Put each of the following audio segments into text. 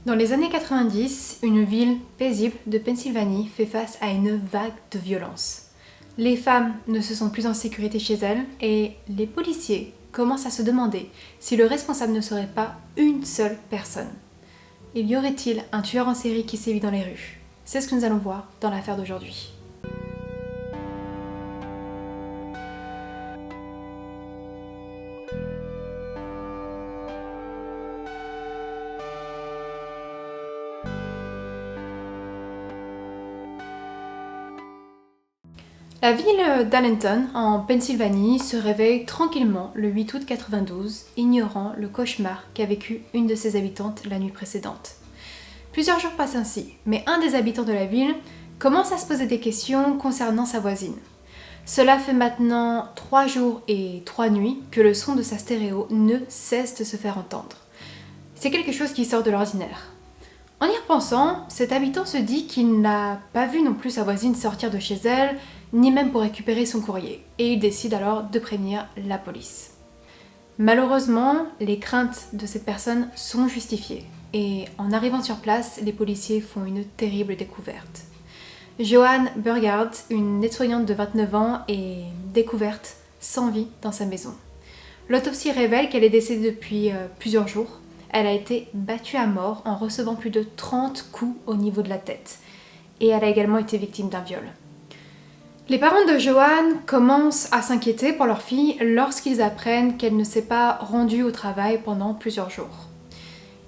Dans les années 90, une ville paisible de Pennsylvanie fait face à une vague de violence. Les femmes ne se sentent plus en sécurité chez elles et les policiers commencent à se demander si le responsable ne serait pas une seule personne. Y aurait-il un tueur en série qui sévit dans les rues? C'est ce que nous allons voir dans l'affaire d'aujourd'hui. La ville d'Allenton, en Pennsylvanie, se réveille tranquillement le 8 août 92, ignorant le cauchemar qu'a vécu une de ses habitantes la nuit précédente. Plusieurs jours passent ainsi, mais un des habitants de la ville commence à se poser des questions concernant sa voisine. Cela fait maintenant 3 jours et 3 nuits que le son de sa stéréo ne cesse de se faire entendre. C'est quelque chose qui sort de l'ordinaire. En y repensant, cet habitant se dit qu'il n'a pas vu non plus sa voisine sortir de chez elle, ni même pour récupérer son courrier, et il décide alors de prévenir la police. Malheureusement, les craintes de cette personne sont justifiées, et en arrivant sur place, les policiers font une terrible découverte. Joanne Burgard, une aide-soignante de 29 ans, est découverte sans vie dans sa maison. L'autopsie révèle qu'elle est décédée depuis plusieurs jours. Elle a été battue à mort en recevant plus de 30 coups au niveau de la tête, et elle a également été victime d'un viol. Les parents de Joanne commencent à s'inquiéter pour leur fille lorsqu'ils apprennent qu'elle ne s'est pas rendue au travail pendant plusieurs jours.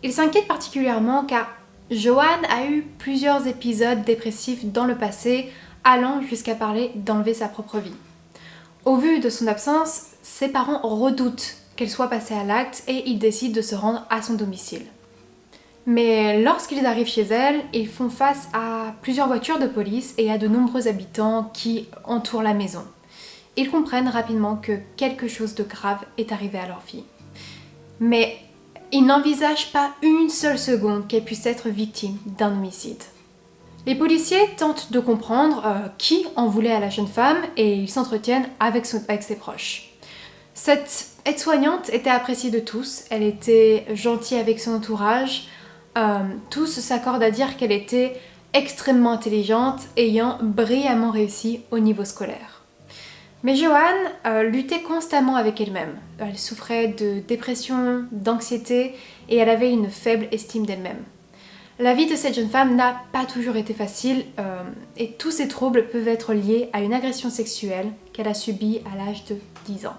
Ils s'inquiètent particulièrement car Joanne a eu plusieurs épisodes dépressifs dans le passé, allant jusqu'à parler d'enlever sa propre vie. Au vu de son absence, ses parents redoutent qu'elle soit passée à l'acte et ils décident de se rendre à son domicile. Mais lorsqu'ils arrivent chez elle, ils font face à plusieurs voitures de police et à de nombreux habitants qui entourent la maison. Ils comprennent rapidement que quelque chose de grave est arrivé à leur fille. Mais ils n'envisagent pas une seule seconde qu'elle puisse être victime d'un homicide. Les policiers tentent de comprendre qui en voulait à la jeune femme et ils s'entretiennent avec ses proches. Cette aide-soignante était appréciée de tous, elle était gentille avec son entourage. Tous s'accordent à dire qu'elle était extrêmement intelligente, ayant brillamment réussi au niveau scolaire. Mais Joanne luttait constamment avec elle-même. Elle souffrait de dépression, d'anxiété et elle avait une faible estime d'elle-même. La vie de cette jeune femme n'a pas toujours été facile et tous ces troubles peuvent être liés à une agression sexuelle qu'elle a subie à l'âge de 10 ans.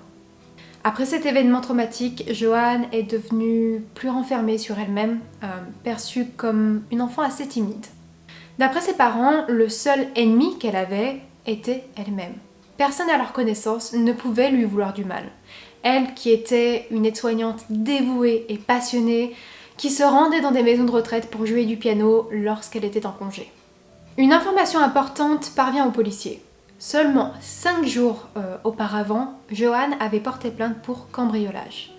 Après cet événement traumatique, Joanne est devenue plus renfermée sur elle-même, perçue comme une enfant assez timide. D'après ses parents, le seul ennemi qu'elle avait était elle-même. Personne à leur connaissance ne pouvait lui vouloir du mal. Elle, qui était une aide-soignante dévouée et passionnée, qui se rendait dans des maisons de retraite pour jouer du piano lorsqu'elle était en congé. Une information importante parvient aux policiers. Seulement 5 jours auparavant, Joanne avait porté plainte pour cambriolage.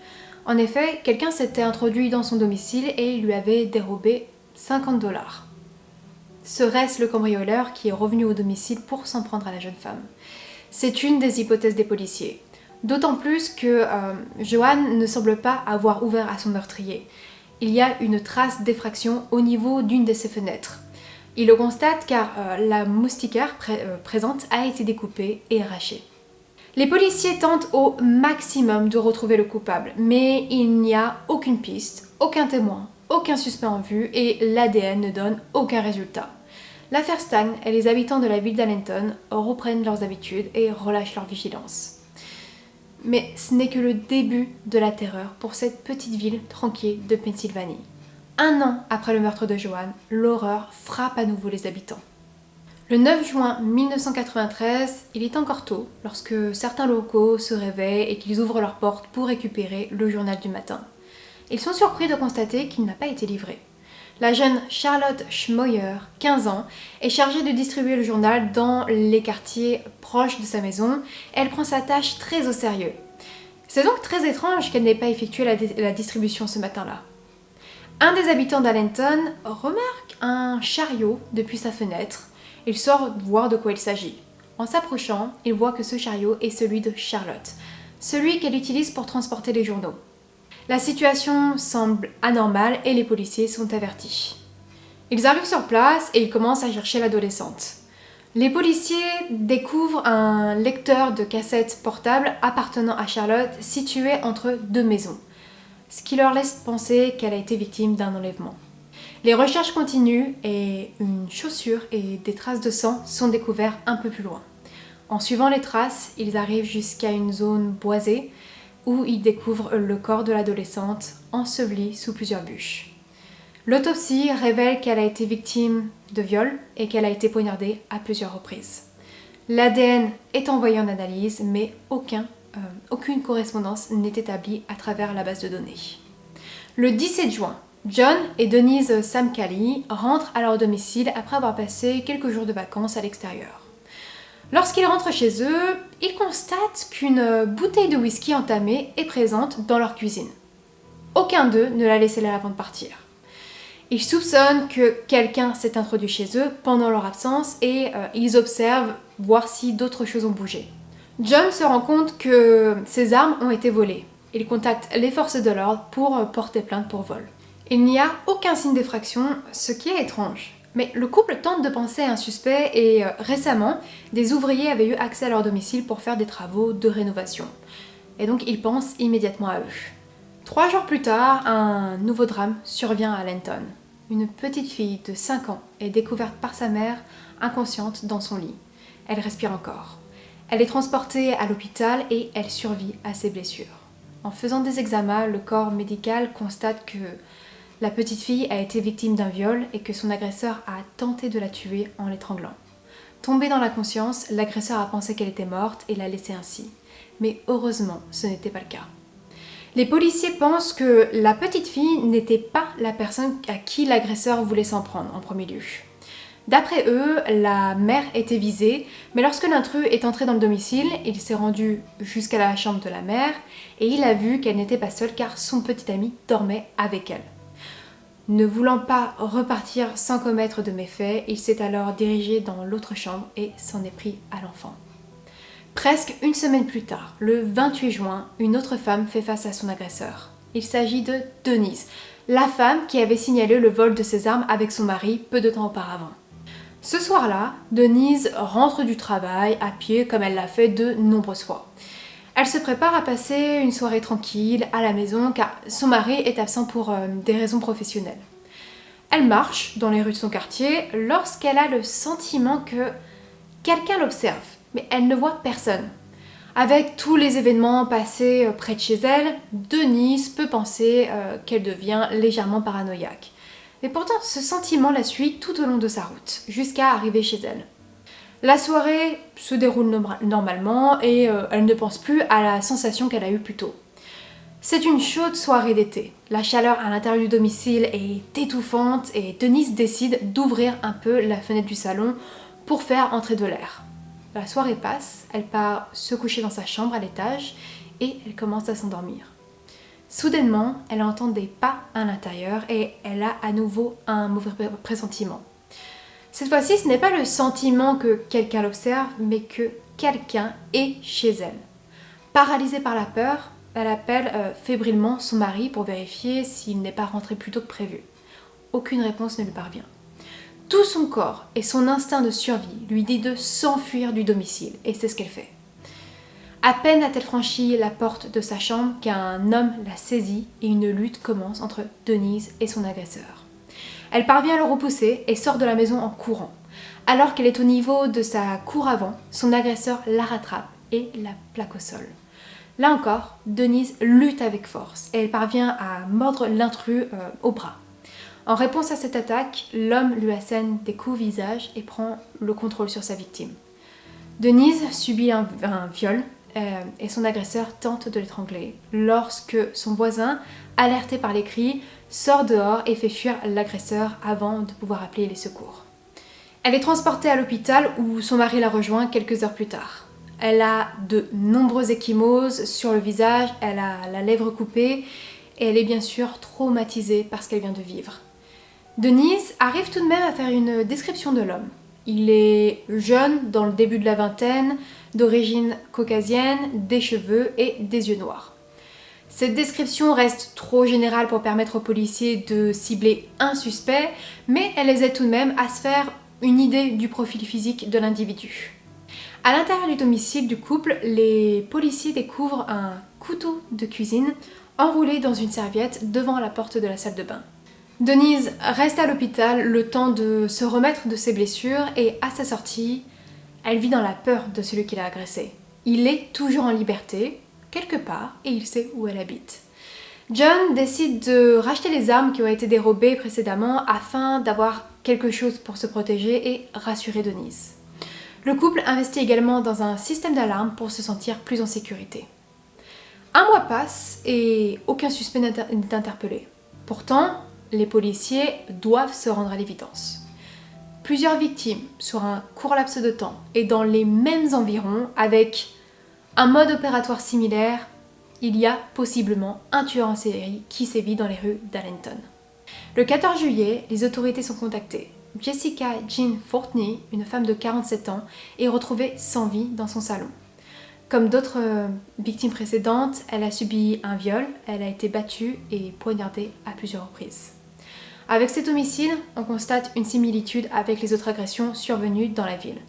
En effet, quelqu'un s'était introduit dans son domicile et lui avait dérobé 50 $. Serait-ce le cambrioleur qui est revenu au domicile pour s'en prendre à la jeune femme? C'est une des hypothèses des policiers. D'autant plus que Joanne ne semble pas avoir ouvert à son meurtrier. Il y a une trace d'effraction au niveau d'une de ses fenêtres. Il le constate car la moustiquaire présente a été découpée et arrachée. Les policiers tentent au maximum de retrouver le coupable, mais il n'y a aucune piste, aucun témoin, aucun suspect en vue et l'ADN ne donne aucun résultat. L'affaire stagne et les habitants de la ville d'Allenton reprennent leurs habitudes et relâchent leur vigilance. Mais ce n'est que le début de la terreur pour cette petite ville tranquille de Pennsylvanie. 1 an après le meurtre de Joanne, l'horreur frappe à nouveau les habitants. Le 9 juin 1993, il est encore tôt lorsque certains locaux se réveillent et qu'ils ouvrent leurs portes pour récupérer le journal du matin. Ils sont surpris de constater qu'il n'a pas été livré. La jeune Charlotte Schmoyer, 15 ans, est chargée de distribuer le journal dans les quartiers proches de sa maison. Elle prend sa tâche très au sérieux. C'est donc très étrange qu'elle n'ait pas effectué la distribution ce matin-là. Un des habitants d'Allenton remarque un chariot depuis sa fenêtre. Il sort voir de quoi il s'agit. En s'approchant, il voit que ce chariot est celui de Charlotte, celui qu'elle utilise pour transporter les journaux. La situation semble anormale et les policiers sont avertis. Ils arrivent sur place et ils commencent à chercher l'adolescente. Les policiers découvrent un lecteur de cassettes portable appartenant à Charlotte situé entre deux maisons, ce qui leur laisse penser qu'elle a été victime d'un enlèvement. Les recherches continuent et une chaussure et des traces de sang sont découvertes un peu plus loin. En suivant les traces, ils arrivent jusqu'à une zone boisée où ils découvrent le corps de l'adolescente enseveli sous plusieurs bûches. L'autopsie révèle qu'elle a été victime de viol et qu'elle a été poignardée à plusieurs reprises. L'ADN est envoyé en analyse, mais aucune correspondance n'est établie à travers la base de données. Le 17 juin, John et Denise Samcali rentrent à leur domicile après avoir passé quelques jours de vacances à l'extérieur. Lorsqu'ils rentrent chez eux, ils constatent qu'une bouteille de whisky entamée est présente dans leur cuisine. Aucun d'eux ne l'a laissée là avant de partir. Ils soupçonnent que quelqu'un s'est introduit chez eux pendant leur absence et ils observent voir si d'autres choses ont bougé. John se rend compte que ses armes ont été volées. Il contacte les forces de l'ordre pour porter plainte pour vol. Il n'y a aucun signe d'effraction, ce qui est étrange. Mais le couple tente de penser à un suspect et récemment, des ouvriers avaient eu accès à leur domicile pour faire des travaux de rénovation. Et donc ils pensent immédiatement à eux. 3 jours plus tard, un nouveau drame survient à Lenton. Une petite fille de 5 ans est découverte par sa mère inconsciente dans son lit. Elle respire encore. Elle est transportée à l'hôpital et elle survit à ses blessures. En faisant des examens, le corps médical constate que la petite fille a été victime d'un viol et que son agresseur a tenté de la tuer en l'étranglant. Tombée dans l'inconscience, l'agresseur a pensé qu'elle était morte et l'a laissée ainsi. Mais heureusement, ce n'était pas le cas. Les policiers pensent que la petite fille n'était pas la personne à qui l'agresseur voulait s'en prendre en premier lieu. D'après eux, la mère était visée, mais lorsque l'intrus est entré dans le domicile, il s'est rendu jusqu'à la chambre de la mère et il a vu qu'elle n'était pas seule car son petit ami dormait avec elle. Ne voulant pas repartir sans commettre de méfaits, il s'est alors dirigé dans l'autre chambre et s'en est pris à l'enfant. Presque une semaine plus tard, le 28 juin, une autre femme fait face à son agresseur. Il s'agit de Denise, la femme qui avait signalé le vol de ses armes avec son mari peu de temps auparavant. Ce soir-là, Denise rentre du travail à pied comme elle l'a fait de nombreuses fois. Elle se prépare à passer une soirée tranquille à la maison car son mari est absent pour des raisons professionnelles. Elle marche dans les rues de son quartier lorsqu'elle a le sentiment que quelqu'un l'observe, mais elle ne voit personne. Avec tous les événements passés près de chez elle, Denise peut penser qu'elle devient légèrement paranoïaque. Mais pourtant, ce sentiment la suit tout au long de sa route, jusqu'à arriver chez elle. La soirée se déroule normalement et elle ne pense plus à la sensation qu'elle a eue plus tôt. C'est une chaude soirée d'été. La chaleur à l'intérieur du domicile est étouffante et Denise décide d'ouvrir un peu la fenêtre du salon pour faire entrer de l'air. La soirée passe, elle part se coucher dans sa chambre à l'étage et elle commence à s'endormir. Soudainement, elle entend des pas à l'intérieur et elle a à nouveau un mauvais pressentiment. Cette fois-ci, ce n'est pas le sentiment que quelqu'un l'observe, mais que quelqu'un est chez elle. Paralysée par la peur, elle appelle fébrilement son mari pour vérifier s'il n'est pas rentré plus tôt que prévu. Aucune réponse ne lui parvient. Tout son corps et son instinct de survie lui dit de s'enfuir du domicile, et c'est ce qu'elle fait. À peine a-t-elle franchi la porte de sa chambre qu'un homme la saisit et une lutte commence entre Denise et son agresseur. Elle parvient à le repousser et sort de la maison en courant. Alors qu'elle est au niveau de sa cour avant, son agresseur la rattrape et la plaque au sol. Là encore, Denise lutte avec force et elle parvient à mordre l'intrus au bras. En réponse à cette attaque, l'homme lui assène des coups au visage et prend le contrôle sur sa victime. Denise subit un viol et son agresseur tente de l'étrangler lorsque son voisin, alerté par les cris, sort dehors et fait fuir l'agresseur avant de pouvoir appeler les secours. Elle est transportée à l'hôpital où son mari la rejoint quelques heures plus tard. Elle a de nombreuses ecchymoses sur le visage, elle a la lèvre coupée et elle est bien sûr traumatisée par ce qu'elle vient de vivre. Denise arrive tout de même à faire une description de l'homme. Il est jeune, dans le début de la vingtaine, d'origine caucasienne, des cheveux et des yeux noirs. Cette description reste trop générale pour permettre aux policiers de cibler un suspect, mais elle les aide tout de même à se faire une idée du profil physique de l'individu. À l'intérieur du domicile du couple, les policiers découvrent un couteau de cuisine enroulé dans une serviette devant la porte de la salle de bain. Denise reste à l'hôpital le temps de se remettre de ses blessures et à sa sortie, elle vit dans la peur de celui qui l'a agressée. Il est toujours en liberté, quelque part, et il sait où elle habite. John décide de racheter les armes qui ont été dérobées précédemment afin d'avoir quelque chose pour se protéger et rassurer Denise. Le couple investit également dans un système d'alarme pour se sentir plus en sécurité. Un mois passe et aucun suspect n'est interpellé. Pourtant, les policiers doivent se rendre à l'évidence. Plusieurs victimes sur un court laps de temps et dans les mêmes environs avec un mode opératoire similaire, il y a possiblement un tueur en série qui sévit dans les rues d'Allenton. Le 14 juillet, les autorités sont contactées. Jessica Jean Fortney, une femme de 47 ans, est retrouvée sans vie dans son salon. Comme d'autres victimes précédentes, elle a subi un viol, elle a été battue et poignardée à plusieurs reprises. Avec cet homicide, on constate une similitude avec les autres agressions survenues dans la ville.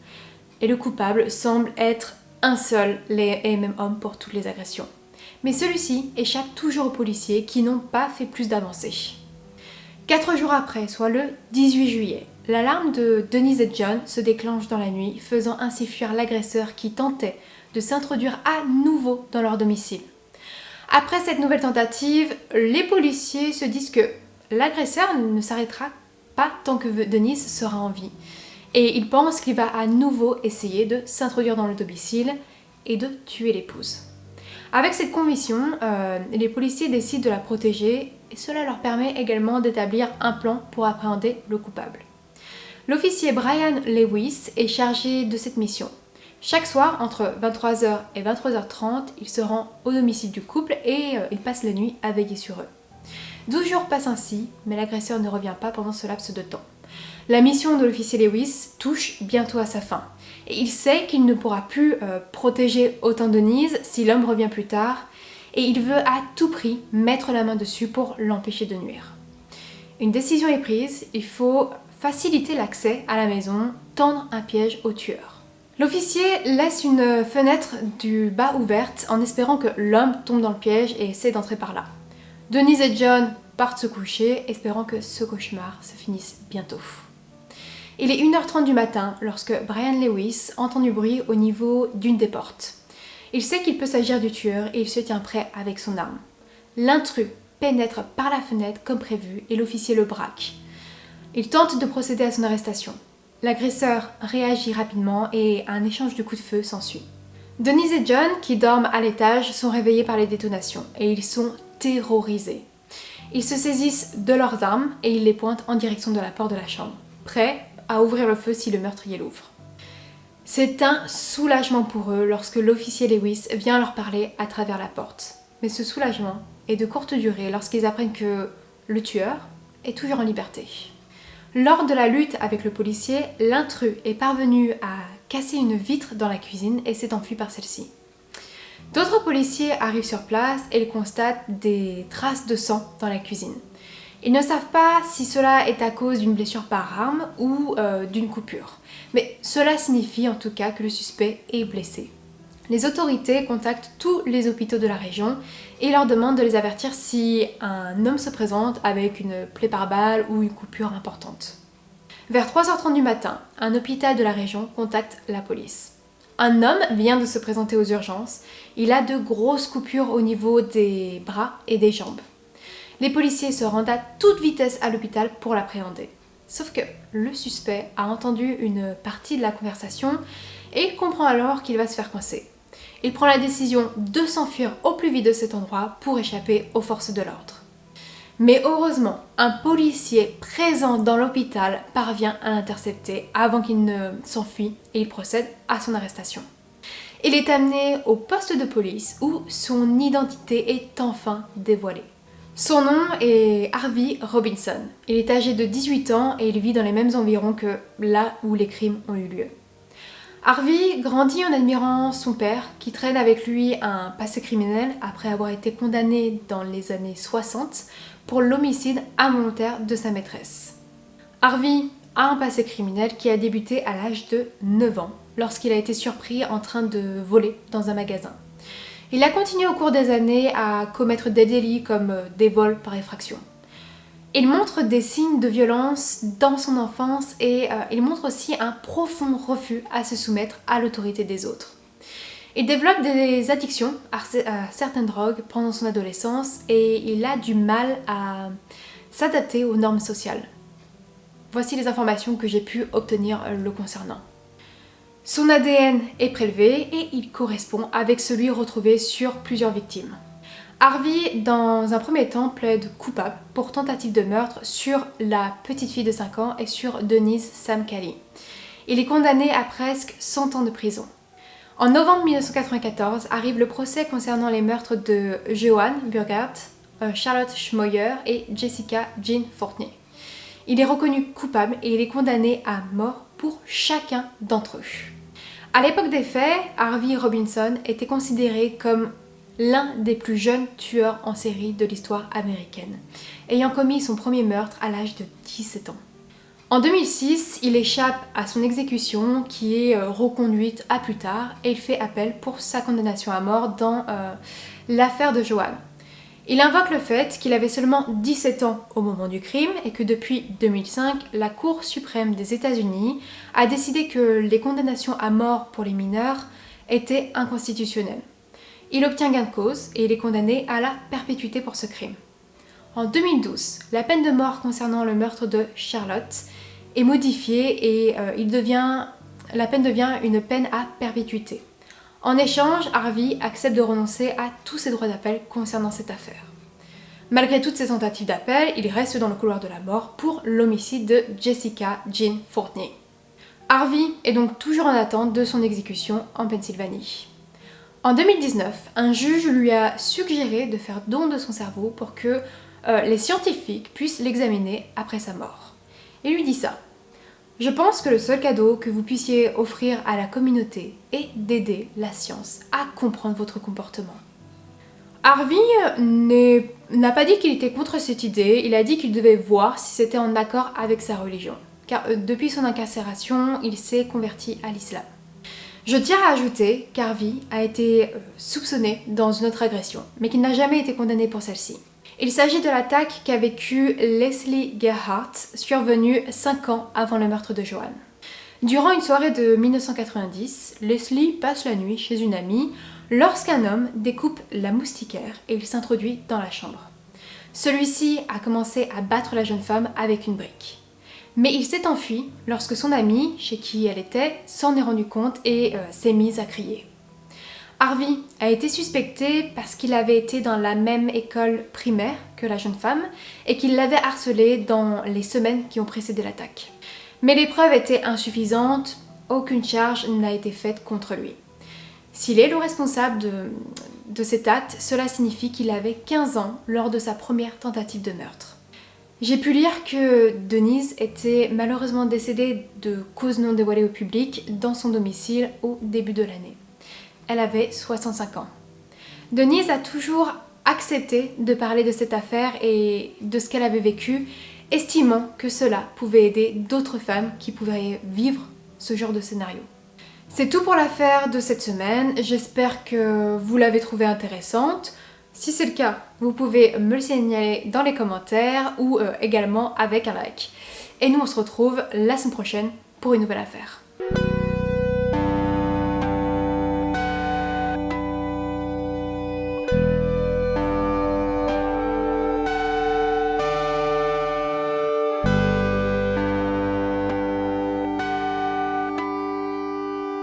Et le coupable semble être un seul et même homme pour toutes les agressions. Mais celui-ci échappe toujours aux policiers qui n'ont pas fait plus d'avancées. 4 jours après, soit le 18 juillet, l'alarme de Denise et John se déclenche dans la nuit, faisant ainsi fuir l'agresseur qui tentait de s'introduire à nouveau dans leur domicile. Après cette nouvelle tentative, les policiers se disent que l'agresseur ne s'arrêtera pas tant que Denise sera en vie. Et ils pensent qu'il va à nouveau essayer de s'introduire dans le domicile et de tuer l'épouse. Avec cette conviction, les policiers décident de la protéger et cela leur permet également d'établir un plan pour appréhender le coupable. L'officier Brian Lewis est chargé de cette mission. Chaque soir, entre 23h et 23h30, il se rend au domicile du couple et il passe la nuit à veiller sur eux. 12 jours passent ainsi, mais l'agresseur ne revient pas pendant ce laps de temps. La mission de l'officier Lewis touche bientôt à sa fin. Et il sait qu'il ne pourra plus protéger autant Denise si l'homme revient plus tard, et il veut à tout prix mettre la main dessus pour l'empêcher de nuire. Une décision est prise, il faut faciliter l'accès à la maison, tendre un piège au tueur. L'officier laisse une fenêtre du bas ouverte en espérant que l'homme tombe dans le piège et essaie d'entrer par là. Denise et John partent se coucher, espérant que ce cauchemar se finisse bientôt. Il est 1h30 du matin lorsque Brian Lewis entend du bruit au niveau d'une des portes. Il sait qu'il peut s'agir du tueur et il se tient prêt avec son arme. L'intrus pénètre par la fenêtre comme prévu et l'officier le braque. Il tente de procéder à son arrestation. L'agresseur réagit rapidement et un échange de coups de feu s'ensuit. Denise et John, qui dorment à l'étage, sont réveillés par les détonations et ils sont terrorisés. Ils se saisissent de leurs armes et ils les pointent en direction de la porte de la chambre, prêts à ouvrir le feu si le meurtrier l'ouvre. C'est un soulagement pour eux lorsque l'officier Lewis vient leur parler à travers la porte. Mais ce soulagement est de courte durée lorsqu'ils apprennent que le tueur est toujours en liberté. Lors de la lutte avec le policier, l'intrus est parvenu à casser une vitre dans la cuisine et s'est enfui par celle-ci. D'autres policiers arrivent sur place et ils constatent des traces de sang dans la cuisine. Ils ne savent pas si cela est à cause d'une blessure par arme ou d'une coupure, mais cela signifie en tout cas que le suspect est blessé. Les autorités contactent tous les hôpitaux de la région et leur demandent de les avertir si un homme se présente avec une plaie par balle ou une coupure importante. Vers 3h30 du matin, un hôpital de la région contacte la police. Un homme vient de se présenter aux urgences. Il a de grosses coupures au niveau des bras et des jambes. Les policiers se rendent à toute vitesse à l'hôpital pour l'appréhender. Sauf que le suspect a entendu une partie de la conversation et il comprend alors qu'il va se faire coincer. Il prend la décision de s'enfuir au plus vite de cet endroit pour échapper aux forces de l'ordre. Mais heureusement, un policier présent dans l'hôpital parvient à l'intercepter avant qu'il ne s'enfuit et il procède à son arrestation. Il est amené au poste de police où son identité est enfin dévoilée. Son nom est Harvey Robinson. Il est âgé de 18 ans et il vit dans les mêmes environs que là où les crimes ont eu lieu. Harvey grandit en admirant son père qui traîne avec lui un passé criminel après avoir été condamné dans les années 60 pour l'homicide involontaire de sa maîtresse. Harvey a un passé criminel qui a débuté à l'âge de 9 ans lorsqu'il a été surpris en train de voler dans un magasin. Il a continué au cours des années à commettre des délits comme des vols par effraction. Il montre des signes de violence dans son enfance et il montre aussi un profond refus à se soumettre à l'autorité des autres. Il développe des addictions à certaines drogues pendant son adolescence et il a du mal à s'adapter aux normes sociales. Voici les informations que j'ai pu obtenir le concernant. Son ADN est prélevé et il correspond avec celui retrouvé sur plusieurs victimes. Harvey, dans un premier temps, plaide coupable pour tentative de meurtre sur la petite fille de 5 ans et sur Denise Sam Cali. Il est condamné à presque 100 ans de prison. En novembre 1994 arrive le procès concernant les meurtres de Joan Burghardt, Charlotte Schmoyer et Jessica Jean Fortney. Il est reconnu coupable et il est condamné à mort pour chacun d'entre eux. À l'époque des faits, Harvey Robinson était considéré comme l'un des plus jeunes tueurs en série de l'histoire américaine, ayant commis son premier meurtre à l'âge de 17 ans. En 2006, il échappe à son exécution qui est reconduite à plus tard et il fait appel pour sa condamnation à mort dans l'affaire de Joan. Il invoque le fait qu'il avait seulement 17 ans au moment du crime et que depuis 2005, la Cour suprême des États-Unis a décidé que les condamnations à mort pour les mineurs étaient inconstitutionnelles. Il obtient gain de cause et il est condamné à la perpétuité pour ce crime. En 2012, la peine de mort concernant le meurtre de Charlotte est modifiée et la peine devient une peine à perpétuité. En échange, Harvey accepte de renoncer à tous ses droits d'appel concernant cette affaire. Malgré toutes ses tentatives d'appel, il reste dans le couloir de la mort pour l'homicide de Jessica Jean Fortney. Harvey est donc toujours en attente de son exécution en Pennsylvanie. En 2019, un juge lui a suggéré de faire don de son cerveau pour que les scientifiques puissent l'examiner après sa mort. Il lui dit ça. Je pense que le seul cadeau que vous puissiez offrir à la communauté est d'aider la science à comprendre votre comportement. Harvey n'a pas dit qu'il était contre cette idée, il a dit qu'il devait voir si c'était en accord avec sa religion. Car depuis son incarcération, il s'est converti à l'islam. Je tiens à ajouter qu'Harvey a été soupçonné dans une autre agression, mais qu'il n'a jamais été condamné pour celle-ci. Il s'agit de l'attaque qu'a vécue Leslie Gerhardt, survenue 5 ans avant le meurtre de Joan. Durant une soirée de 1990, Leslie passe la nuit chez une amie lorsqu'un homme découpe la moustiquaire et il s'introduit dans la chambre. Celui-ci a commencé à battre la jeune femme avec une brique. Mais il s'est enfui lorsque son amie, chez qui elle était, s'en est rendu compte et s'est mise à crier. Harvey a été suspecté parce qu'il avait été dans la même école primaire que la jeune femme et qu'il l'avait harcelée dans les semaines qui ont précédé l'attaque. Mais les preuves étaient insuffisantes, aucune charge n'a été faite contre lui. S'il est le responsable de cet acte, cela signifie qu'il avait 15 ans lors de sa première tentative de meurtre. J'ai pu lire que Denise était malheureusement décédée de cause non dévoilée au public dans son domicile au début de l'année. Elle avait 65 ans. Denise a toujours accepté de parler de cette affaire et de ce qu'elle avait vécu, estimant que cela pouvait aider d'autres femmes qui pouvaient vivre ce genre de scénario. C'est tout pour l'affaire de cette semaine, j'espère que vous l'avez trouvée intéressante. Si c'est le cas, vous pouvez me le signaler dans les commentaires ou également avec un like. Et nous on se retrouve la semaine prochaine pour une nouvelle affaire.